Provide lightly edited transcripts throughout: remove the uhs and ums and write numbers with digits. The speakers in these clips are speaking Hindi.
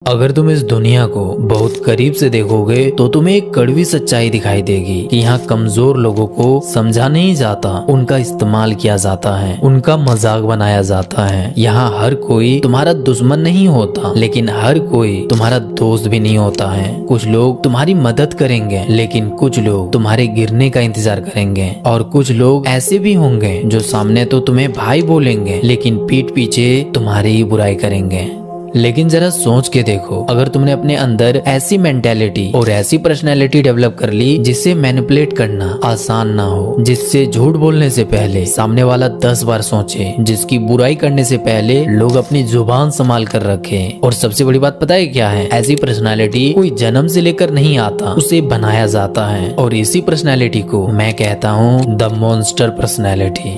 अगर तुम इस दुनिया को बहुत करीब से देखोगे तो तुम्हें एक कड़वी सच्चाई दिखाई देगी कि यहाँ कमजोर लोगों को समझा नहीं जाता, उनका इस्तेमाल किया जाता है, उनका मजाक बनाया जाता है। यहाँ हर कोई तुम्हारा दुश्मन नहीं होता, लेकिन हर कोई तुम्हारा दोस्त भी नहीं होता है। कुछ लोग तुम्हारी मदद करेंगे, लेकिन कुछ लोग तुम्हारे गिरने का इंतजार करेंगे, और कुछ लोग ऐसे भी होंगे जो सामने तो तुम्हें भाई बोलेंगे, लेकिन पीठ पीछे तुम्हारी ही बुराई करेंगे। लेकिन जरा सोच के देखो, अगर तुमने अपने अंदर ऐसी मेंटेलिटी और ऐसी पर्सनैलिटी डेवलप कर ली जिससे मैनिपुलेट करना आसान ना हो, जिससे झूठ बोलने से पहले सामने वाला 10 बार सोचे, जिसकी बुराई करने से पहले लोग अपनी जुबान संभाल कर रखें। और सबसे बड़ी बात पता है क्या है? ऐसी पर्सनैलिटी कोई जन्म से लेकर नहीं आता, उसे बनाया जाता है। और इसी पर्सनैलिटी को मैं कहता हूँ द मॉन्स्टर पर्सनैलिटी।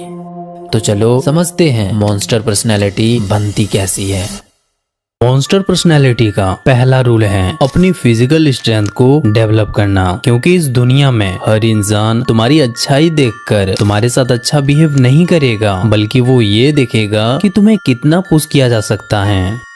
तो चलो समझते हैं मॉन्स्टर पर्सनैलिटी बनती कैसी है। मॉन्स्टर पर्सनैलिटी का पहला रूल है अपनी फिजिकल स्ट्रेंथ को डेवलप करना, क्योंकि इस दुनिया में हर इंसान तुम्हारी अच्छाई देखकर तुम्हारे साथ अच्छा बिहेव नहीं करेगा, बल्कि वो ये देखेगा कि तुम्हें कितना पुश किया जा सकता है।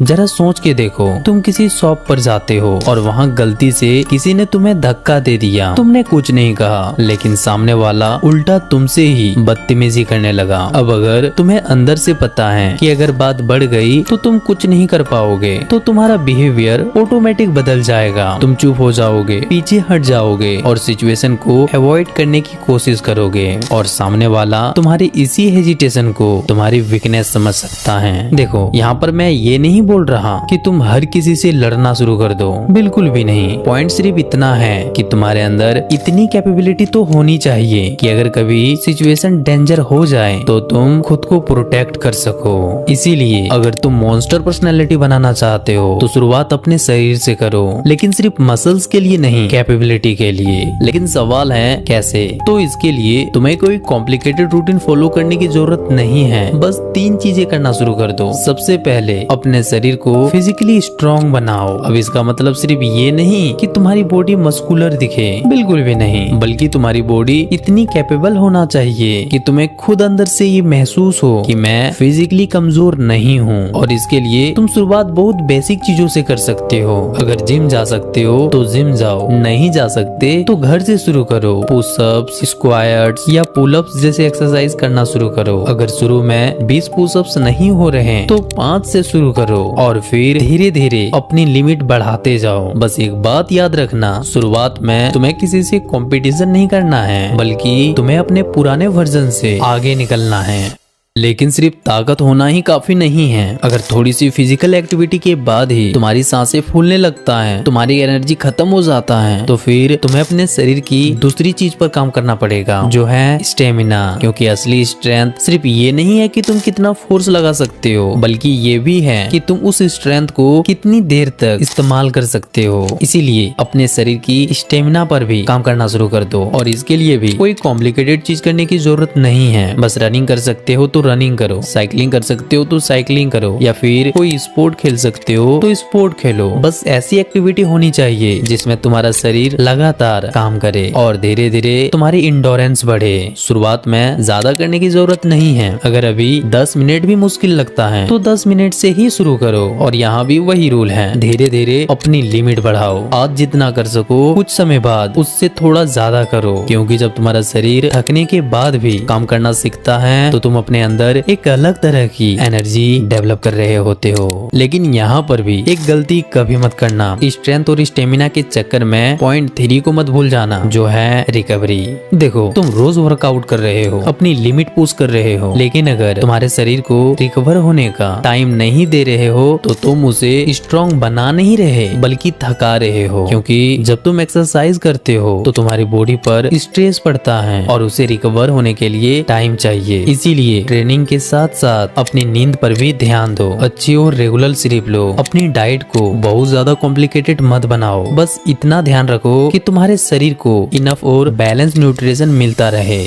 जरा सोच के देखो, तुम किसी शॉप पर जाते हो और वहाँ गलती से किसी ने तुम्हें धक्का दे दिया। तुमने कुछ नहीं कहा, लेकिन सामने वाला उल्टा तुमसे ही बदतमीजी करने लगा। अब अगर तुम्हें अंदर से पता है कि अगर बात बढ़ गई तो तुम कुछ नहीं कर पाओगे, तो तुम्हारा बिहेवियर ऑटोमेटिक बदल जाएगा। तुम चुप हो जाओगे, पीछे हट जाओगे और सिचुएशन को अवॉइड करने की कोशिश करोगे। और सामने वाला तुम्हारी इसी हेजिटेशन को तुम्हारी वीकनेस समझ सकता है। देखो, यहाँ पर मैं ये नहीं बोल रहा कि तुम हर किसी से लड़ना शुरू कर दो, बिल्कुल भी नहीं। पॉइंट सिर्फ इतना है कि तुम्हारे अंदर इतनी कैपेबिलिटी तो होनी चाहिए कि अगर कभी सिचुएशन डेंजर हो जाए तो तुम खुद को प्रोटेक्ट कर सको। इसीलिए अगर तुम मॉन्स्टर पर्सनैलिटी बनाना चाहते हो तो शुरुआत अपने शरीर से करो, लेकिन सिर्फ मसल्स के लिए नहीं, कैपेबिलिटी के लिए। लेकिन सवाल है कैसे? तो इसके लिए तुम्हें कोई कॉम्प्लिकेटेड रूटीन फॉलो करने की जरूरत नहीं है, बस 3 चीजें करना शुरू कर दो। सबसे पहले अपने शरीर को फिजिकली स्ट्रॉन्ग बनाओ। अब इसका मतलब सिर्फ ये नहीं कि तुम्हारी बॉडी मस्कुलर दिखे, बिल्कुल भी नहीं, बल्कि तुम्हारी बॉडी इतनी कैपेबल होना चाहिए कि तुम्हें खुद अंदर से ये महसूस हो कि मैं फिजिकली कमजोर नहीं हूँ। और इसके लिए तुम शुरुआत बहुत बेसिक चीजों से कर सकते हो। अगर जिम जा सकते हो तो जिम जाओ, नहीं जा सकते तो घर से शुरू करो। पुशअप्स, स्क्वाट्स या पुलअप्स जैसे एक्सरसाइज करना शुरू करो। अगर शुरू में 20 पुशअप्स नहीं हो रहे तो 5 से शुरू करो और फिर धीरे धीरे अपनी लिमिट बढ़ाते जाओ। बस एक बात याद रखना, शुरुआत में तुम्हें किसी से कंपटीशन नहीं करना है, बल्कि तुम्हें अपने पुराने वर्जन से आगे निकलना है। लेकिन सिर्फ ताकत होना ही काफी नहीं है। अगर थोड़ी सी फिजिकल एक्टिविटी के बाद ही तुम्हारी सांसें फूलने लगता है, तुम्हारी एनर्जी खत्म हो जाता है, तो फिर तुम्हें अपने शरीर की दूसरी चीज पर काम करना पड़ेगा, जो है स्टेमिना। क्योंकि असली स्ट्रेंथ सिर्फ ये नहीं है कि तुम कितना फोर्स लगा सकते हो, बल्कि ये भी है कि तुम उस स्ट्रेंथ को कितनी देर तक इस्तेमाल कर सकते हो। इसीलिए अपने शरीर की स्टेमिना पर भी काम करना शुरू कर दो। और इसके लिए भी कोई कॉम्प्लिकेटेड चीज करने की जरूरत नहीं है। बस रनिंग कर सकते हो तो रनिंग करो, साइकिलिंग कर सकते हो तो साइकिलिंग करो, या फिर कोई स्पोर्ट खेल सकते हो तो स्पोर्ट खेलो। बस ऐसी एक्टिविटी होनी चाहिए जिसमें तुम्हारा शरीर लगातार काम करे और धीरे धीरे तुम्हारी इंडोरेंस बढ़े। शुरुआत में ज्यादा करने की जरूरत नहीं है। अगर अभी 10 मिनट भी मुश्किल लगता है तो 10 मिनट से ही शुरू करो। और यहाँ भी वही रूल है, धीरे धीरे अपनी लिमिट बढ़ाओ। आज जितना कर सको, कुछ समय बाद उससे थोड़ा ज्यादा करो, क्योंकि जब तुम्हारा शरीर थकने के बाद भी काम करना सीखता है तो तुम अपने अंदर एक अलग तरह की एनर्जी डेवलप कर रहे होते हो। लेकिन यहाँ पर भी एक गलती कभी मत करना, स्ट्रेंथ और स्टेमिना के चक्कर में पॉइंट 3 को मत भूल जाना, जो है रिकवरी। देखो, तुम रोज वर्कआउट कर रहे हो, अपनी लिमिट पुश कर रहे हो, लेकिन अगर तुम्हारे शरीर को रिकवर होने का टाइम नहीं दे रहे हो तो तुम उसे स्ट्रॉन्ग बना नहीं रहे, बल्कि थका रहे हो। क्योंकि जब तुम एक्सरसाइज करते हो तो तुम्हारी बॉडी पर स्ट्रेस पड़ता है और उसे रिकवर होने के लिए टाइम चाहिए। इसीलिए ट्रेनिंग के साथ साथ अपनी नींद पर भी ध्यान दो, अच्छी और रेगुलर स्लीप लो। अपनी डाइट को बहुत ज्यादा कॉम्प्लिकेटेड मत बनाओ, बस इतना ध्यान रखो कि तुम्हारे शरीर को इनफ और बैलेंस न्यूट्रिशन मिलता रहे।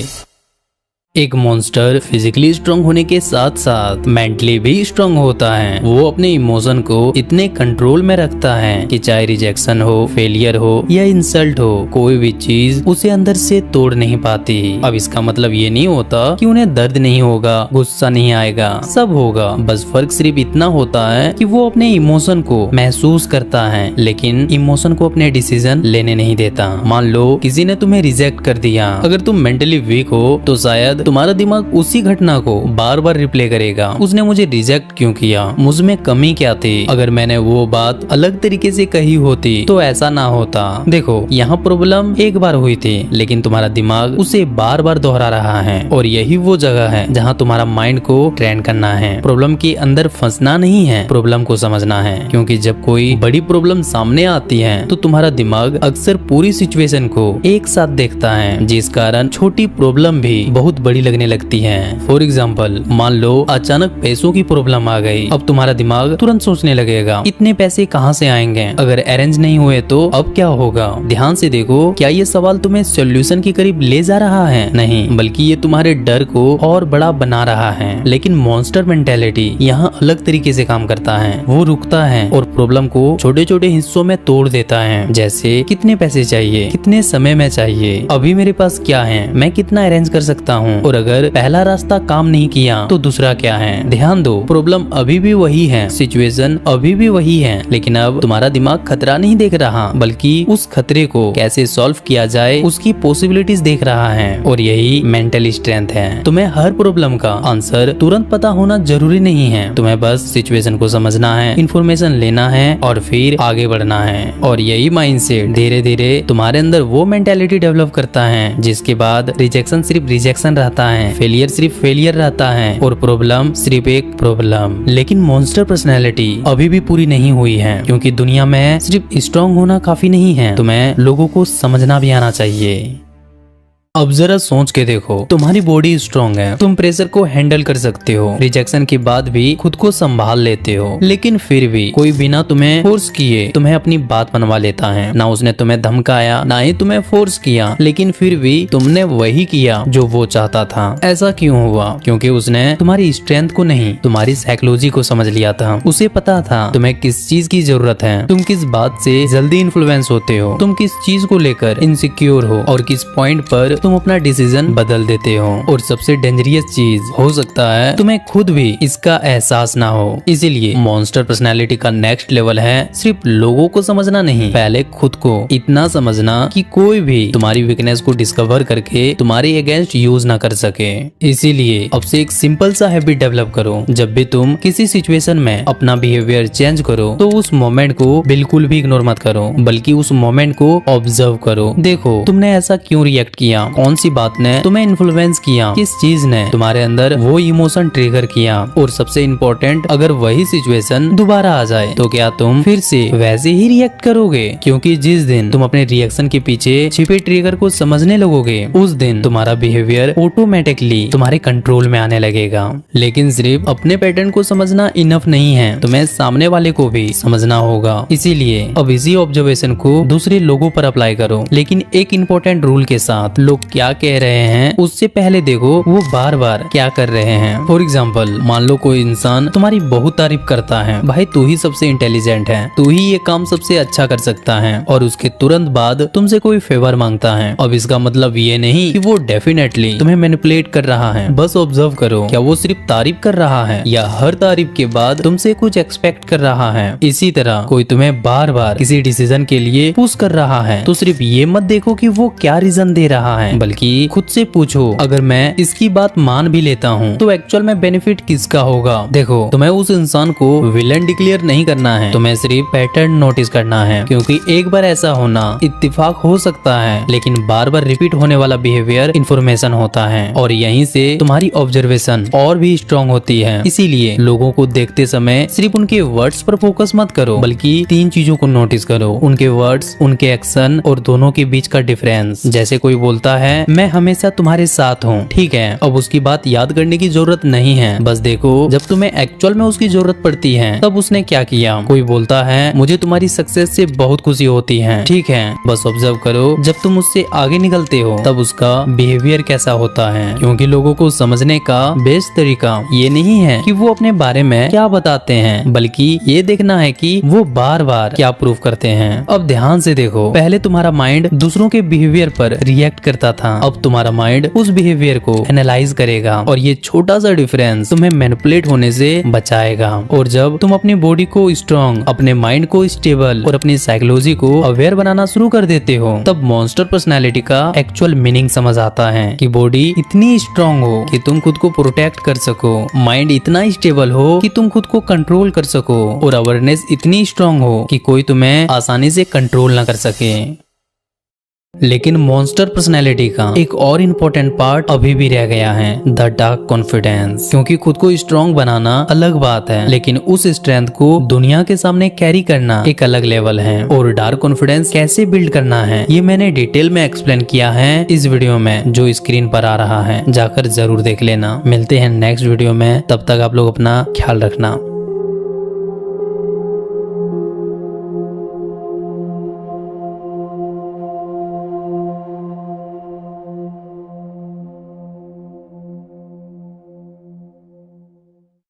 एक मॉन्स्टर फिजिकली स्ट्रांग होने के साथ साथ मेंटली भी स्ट्रांग होता है। वो अपने इमोशन को इतने कंट्रोल में रखता है कि चाहे रिजेक्शन हो, फेलियर हो या इंसल्ट हो, कोई भी चीज उसे अंदर से तोड़ नहीं पाती। अब इसका मतलब ये नहीं होता कि उन्हें दर्द नहीं होगा, गुस्सा नहीं आएगा, सब होगा। बस फर्क सिर्फ इतना होता है कि वो अपने इमोशन को महसूस करता है, लेकिन इमोशन को अपने डिसीजन लेने नहीं देता। मान लो किसी ने तुम्हें रिजेक्ट कर दिया। अगर तुम मेंटली वीक हो तो शायद तुम्हारा दिमाग उसी घटना को बार बार रिप्ले करेगा। उसने मुझे रिजेक्ट क्यों किया, मुझ में कमी क्या थी, अगर मैंने वो बात अलग तरीके से कही होती तो ऐसा ना होता। देखो, यहाँ प्रॉब्लम एक बार हुई थी, लेकिन तुम्हारा दिमाग उसे बार बार दोहरा रहा है। और यही वो जगह है जहाँ तुम्हारा माइंड को ट्रेन करना है। प्रॉब्लम के अंदर फंसना नहीं है, प्रॉब्लम को समझना है। क्योंकि जब कोई बड़ी प्रॉब्लम सामने आती है तो तुम्हारा दिमाग अक्सर पूरी सिचुएशन को एक साथ देखता है, जिस कारण छोटी प्रॉब्लम भी बहुत बड़ी लगने लगती है। फॉर एग्जाम्पल, मान लो अचानक पैसों की प्रॉब्लम आ गई। अब तुम्हारा दिमाग तुरंत सोचने लगेगा, इतने पैसे कहाँ से आएंगे, अगर अरेंज नहीं हुए तो अब क्या होगा। ध्यान से देखो, क्या ये सवाल तुम्हें सोल्यूशन के करीब ले जा रहा है? नहीं, बल्कि ये तुम्हारे डर को और बड़ा बना रहा है। लेकिन मॉन्स्टर मेंटेलिटी यहाँ अलग तरीके से काम करता है। वो रुकता है और प्रॉब्लम को छोटे छोटे हिस्सों में तोड़ देता है। जैसे कितने पैसे चाहिए, कितने समय में चाहिए, अभी मेरे पास क्या है, मैं कितना अरेंज कर सकता हूँ, और अगर पहला रास्ता काम नहीं किया तो दूसरा क्या है। ध्यान दो, प्रॉब्लम अभी भी वही है, सिचुएशन अभी भी वही है, लेकिन अब तुम्हारा दिमाग खतरा नहीं देख रहा, बल्कि उस खतरे को कैसे सॉल्व किया जाए उसकी पॉसिबिलिटीज देख रहा है। और यही मेंटल स्ट्रेंथ है। तुम्हें हर प्रॉब्लम का आंसर तुरंत पता होना जरूरी नहीं है। तुम्हें बस सिचुएशन को समझना है, इंफॉर्मेशन लेना है और फिर आगे बढ़ना है। और यही माइंडसेट धीरे धीरे तुम्हारे अंदर वो मेंटेलिटी डेवलप करता है जिसके बाद रिजेक्शन सिर्फ रिजेक्शन रहता है, फेलियर सिर्फ फेलियर रहता है और प्रॉब्लम सिर्फ एक प्रॉब्लम। लेकिन मॉन्स्टर पर्सनैलिटी अभी भी पूरी नहीं हुई है, क्योंकि दुनिया में सिर्फ स्ट्रांग होना काफी नहीं है, तुम्हें लोगों को समझना भी आना चाहिए। अब जरा सोच के देखो, तुम्हारी बॉडी स्ट्रांग है, तुम प्रेशर को हैंडल कर सकते हो, रिजेक्शन के बाद भी खुद को संभाल लेते हो, लेकिन फिर भी कोई बिना तुम्हें फोर्स किए तुम्हें अपनी बात मनवा लेता है। ना उसने तुम्हें धमकाया, ना ही तुम्हें फोर्स किया, लेकिन फिर भी तुमने वही किया जो वो चाहता था। ऐसा क्यों हुआ? क्योंकि उसने तुम्हारी स्ट्रेंथ को नहीं, तुम्हारी साइकोलॉजी को समझ लिया था। उसे पता था तुम्हें किस चीज की जरूरत है, तुम किस बात से जल्दी इन्फ्लुएंस होते हो, तुम किस चीज को लेकर इनसिक्योर हो और किस पॉइंट पर तुम अपना डिसीजन बदल देते हो। और सबसे डेंजरियस चीज हो सकता है तुम्हें खुद भी इसका एहसास ना हो। इसीलिए मॉन्स्टर पर्सनालिटी का नेक्स्ट लेवल है सिर्फ लोगों को समझना नहीं, पहले खुद को इतना समझना कि कोई भी तुम्हारी वीकनेस को डिस्कवर करके तुम्हारे अगेंस्ट यूज ना कर सके। इसीलिए अब से एक सिंपल सा हैबिट डेवलप करो, जब भी तुम किसी सिचुएशन में अपना बिहेवियर चेंज करो तो उस मोमेंट को बिल्कुल भी इग्नोर मत करो, बल्कि उस मोमेंट को ऑब्जर्व करो। देखो, तुमने ऐसा क्यों रिएक्ट किया, कौन सी बात ने तुम्हें इन्फ्लुएंस किया, किस चीज ने तुम्हारे अंदर वो इमोशन ट्रिगर किया। और सबसे इम्पोर्टेंट, अगर वही सिचुएशन दोबारा आ जाए तो क्या तुम फिर से वैसे ही रिएक्ट करोगे? क्योंकि जिस दिन तुम अपने रिएक्शन के पीछे छिपे ट्रिगर को समझने लगोगे, उस दिन तुम्हारा बिहेवियर ऑटोमेटिकली तुम्हारे कंट्रोल में आने लगेगा। लेकिन सिर्फ अपने पैटर्न को समझना इनफ नहीं है, तुम्हें सामने वाले को भी समझना होगा। इसीलिए अब इसी ऑब्जर्वेशन को दूसरे लोगों पर अप्लाई करो, लेकिन एक इम्पोर्टेंट रूल के साथ। लोग क्या कह रहे हैं उससे पहले देखो वो बार बार क्या कर रहे हैं। फॉर एग्जाम्पल, मान लो कोई इंसान तुम्हारी बहुत तारीफ करता है, भाई तू ही सबसे इंटेलिजेंट है, तू ही ये काम सबसे अच्छा कर सकता है, और उसके तुरंत बाद तुमसे कोई फेवर मांगता है। अब इसका मतलब ये नहीं कि वो डेफिनेटली तुम्हें मैनिपुलेट कर रहा है। बस ऑब्जर्व करो, क्या वो सिर्फ तारीफ कर रहा है या हर तारीफ के बाद तुमसे कुछ एक्सपेक्ट कर रहा है। इसी तरह कोई तुम्हें बार बार किसी डिसीजन के लिए पुश कर रहा है तो सिर्फ ये मत देखो कि वो क्या रीजन दे रहा है, बल्कि खुद से पूछो, अगर मैं इसकी बात मान भी लेता हूँ तो एक्चुअल में बेनिफिट किसका होगा। देखो, तुम्हें उस इंसान को विलन डिक्लेयर नहीं करना है, तुम्हें सिर्फ पैटर्न नोटिस करना है। क्योंकि एक बार ऐसा होना इत्तेफाक हो सकता है, लेकिन बार बार रिपीट होने वाला बिहेवियर इन्फॉर्मेशन होता है, और यहीं से तुम्हारी ऑब्जर्वेशन और भी स्ट्रॉन्ग होती है। इसीलिए लोगों को देखते समय सिर्फ उनके वर्ड्स पर फोकस मत करो, बल्कि 3 चीजों को नोटिस करो, उनके वर्ड्स, उनके एक्शन और दोनों के बीच का डिफरेंस। जैसे कोई बोलता बोलता है मैं हमेशा तुम्हारे साथ हूँ, ठीक है। अब उसकी बात याद करने की जरूरत नहीं है, बस देखो जब तुम्हें एक्चुअल में उसकी जरूरत पड़ती है तब उसने क्या किया। कोई बोलता है मुझे तुम्हारी सक्सेस से बहुत खुशी होती है, ठीक है। बस ऑब्जर्व करो जब तुम उससे आगे निकलते हो तब उसका बिहेवियर कैसा होता है, क्योंकि लोगों को समझने का बेस्ट तरीका ये नहीं है कि वो अपने बारे में क्या बताते हैं, बल्कि ये देखना है कि वो बार बार क्या प्रूव करते हैं। अब ध्यान से देखो, पहले तुम्हारा माइंड दूसरों के बिहेवियर पर रिएक्ट करता था, अब तुम्हारा माइंड उस बिहेवियर को एनालाइज करेगा और ये छोटा सा डिफरेंस तुम्हें मैनिपुलेट होने से बचाएगा। और जब तुम अपनी बॉडी को स्ट्रॉन्ग, अपने माइंड को स्टेबल और अपनी साइकोलॉजी को अवेयर बनाना शुरू कर देते हो, तब मॉन्स्टर पर्सनालिटी का एक्चुअल मीनिंग समझ आता है कि बॉडी इतनी स्ट्रॉन्ग हो कि तुम खुद को प्रोटेक्ट कर सको, माइंड इतना स्टेबल हो कि तुम खुद को कंट्रोल कर सको और अवेयरनेस इतनी स्ट्रॉन्ग हो कि कोई तुम्हें आसानी से कंट्रोल न कर सके। लेकिन मॉन्स्टर पर्सनैलिटी का एक और इम्पोर्टेंट पार्ट अभी भी रह गया है, द डार्क कॉन्फिडेंस। क्योंकि खुद को स्ट्रॉन्ग बनाना अलग बात है, लेकिन उस स्ट्रेंथ को दुनिया के सामने कैरी करना एक अलग लेवल है। और डार्क कॉन्फिडेंस कैसे बिल्ड करना है ये मैंने डिटेल में एक्सप्लेन किया है इस वीडियो में जो स्क्रीन पर आ रहा है, जाकर जरूर देख लेना। मिलते हैं नेक्स्ट वीडियो में, तब तक आप लोग अपना ख्याल रखना।